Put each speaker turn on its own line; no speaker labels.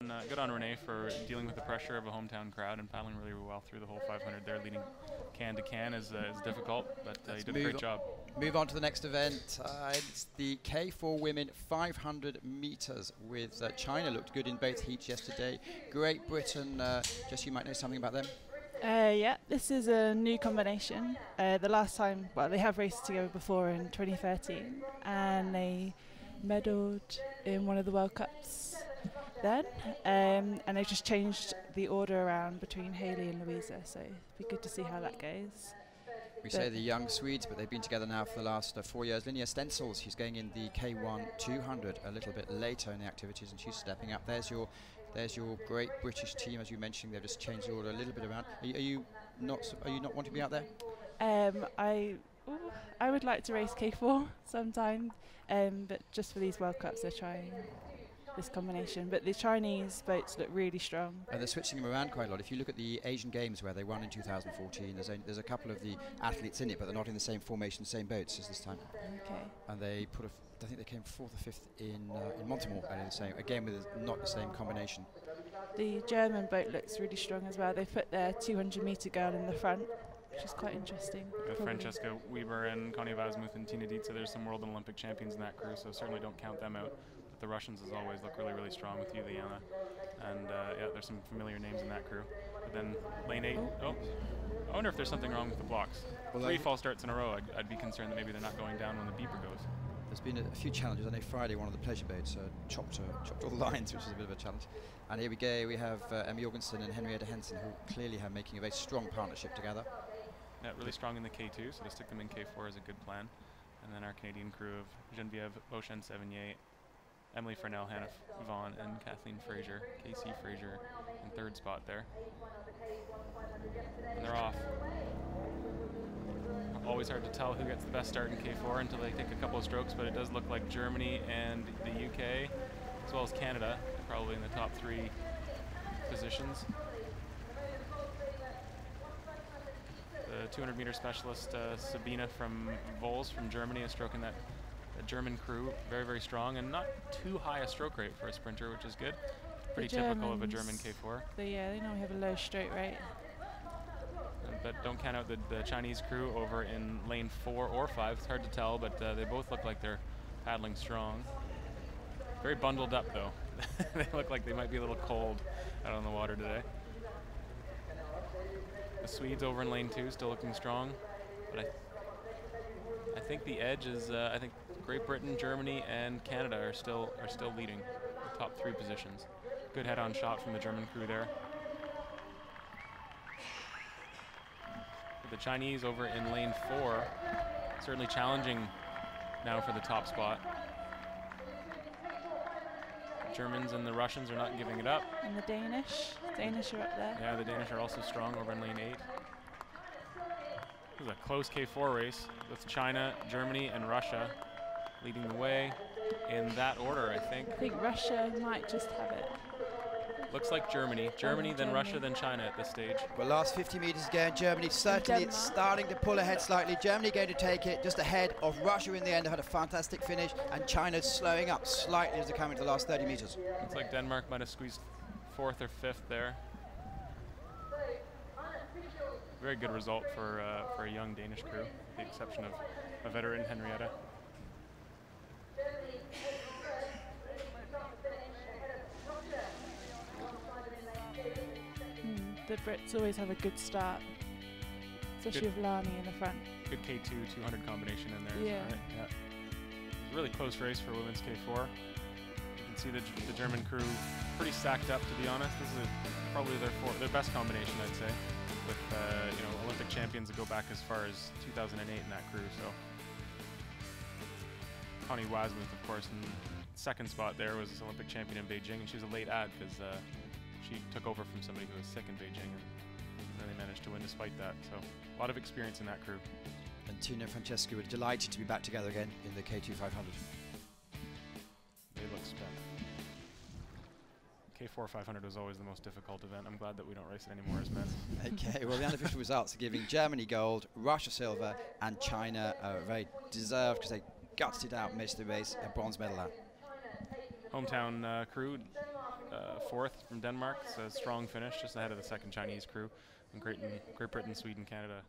Good on Renee for dealing with the pressure of a hometown crowd and paddling really well through the whole 500 there. Leading can to can is difficult, but he did a great job.
Move on to the next event. It's the K4 Women 500 meters with China looked good in both heats yesterday. Great Britain, Jess, you might know something about them.
Yeah, this is a new combination. The last time, well, they have raced together before in 2013, and they medalled in one of the World Cups then, and they just changed the order around between Hayley and Louisa, so it'd be good to see how that goes.
We say the young Swedes, but they've been together now for the last 4 years. Linea Stencils, she's going in the K1 200 a little bit later in the activities, and she's stepping up. There's your great British team, as you mentioned. They've just changed the order a little bit around. Are you not wanting to be out there?
I would like to race K4 sometime, but just for these World Cups, they're trying this combination. But the Chinese boats look really strong.
And they're switching them around quite a lot. If you look at the Asian Games where they won in 2014, there's a couple of the athletes in it, but they're not in the same formation, same boats as this time.
Okay.
And they put I think they came 4th or 5th in Montemor-O-Velho, again with not the same combination.
The German boat looks really strong as well. They put their 200-meter girl in the front, which is quite interesting.
Francesca Weber and Connie Vasmuth and Tina Dietze, there's some world and Olympic champions in that crew, so certainly don't count them out. But the Russians, as always, look really, really strong with Yuliana. And yeah, there's some familiar names in that crew. But then lane 8, I wonder if there's something wrong with the blocks. Well, 3 false starts in a row, I'd be concerned that maybe they're not going down when the beeper goes.
There's been a few challenges. I know Friday one of the pleasure boats chopped all the lines, which is a bit of a challenge. And here we go. We have Emma Jorgensen and Henrietta Henson, who clearly have making a very strong partnership together.
Yeah, really strong in the K2, so to stick them in K4 is a good plan. And then our Canadian crew of Geneviève Beauchesne-Sevigné, Emily Farnell, Hannah Vaughn, and Kathleen Fraser, Casey Fraser in 3rd spot there. And they're off. Always hard to tell who gets the best start in K4 until they take a couple of strokes, but it does look like Germany and the UK, as well as Canada, probably in the top 3 positions. The 200-meter specialist Sabina from Vols from Germany is stroking that German crew very, very strong, and not too high a stroke rate for a sprinter, which is good. Pretty typical of a German K4.
They normally have a low stroke rate.
But don't count out the Chinese crew over in lane 4 or 5. It's hard to tell, but they both look like they're paddling strong. Very bundled up, though. They look like they might be a little cold out on the water today. The Swedes over in lane 2 still looking strong, but I think the edge is I think Great Britain, Germany, and Canada are still leading the top 3 positions. Good head-on shot from the German crew there. The Chinese over in lane 4, certainly challenging now for the top spot. The Germans and the Russians are not giving it up.
And the Danish are up there.
Yeah, the Danish are also strong over in lane 8. This is a close K4 race with China, Germany, and Russia leading the way in that order, I think.
I think Russia might just have it.
Looks like Germany, then Russia, then China at this stage.
Well, last 50 meters again, Germany certainly starting to pull ahead slightly. Germany going to take it just ahead of Russia in the end. They had a fantastic finish, and China's slowing up slightly as they come into the last 30 meters.
Looks like Denmark might have squeezed 4th or 5th there. Very good result for a young Danish crew, with the exception of a veteran, Henrietta.
The Brits always have a good start, especially with Lani in the front.
Good K2 200 combination in there.
Yeah.
Right? Yeah. It's a really close race for women's K4. You can see the German crew pretty stacked up, to be honest. This is probably their best combination, I'd say, with Olympic champions that go back as far as 2008 in that crew. So Connie Wasmuth, of course, in 2nd spot there, was Olympic champion in Beijing, and she was a late ad because she took over from somebody who was sick in Beijing, and then they managed to win despite that. So a lot of experience in that crew.
And Tina and Francesca were delighted to be back together again in the K2 500.
They look spent. K4 500 was always the most difficult event. I'm glad that we don't race it anymore as men.
Okay, well, the unofficial results are giving Germany gold, Russia silver, and China very deserved, because they gutted it out most of the race, a bronze medal out.
Hometown crew fourth from Denmark. It's a strong finish, just ahead of the second Chinese crew. And Great Britain, Sweden, Canada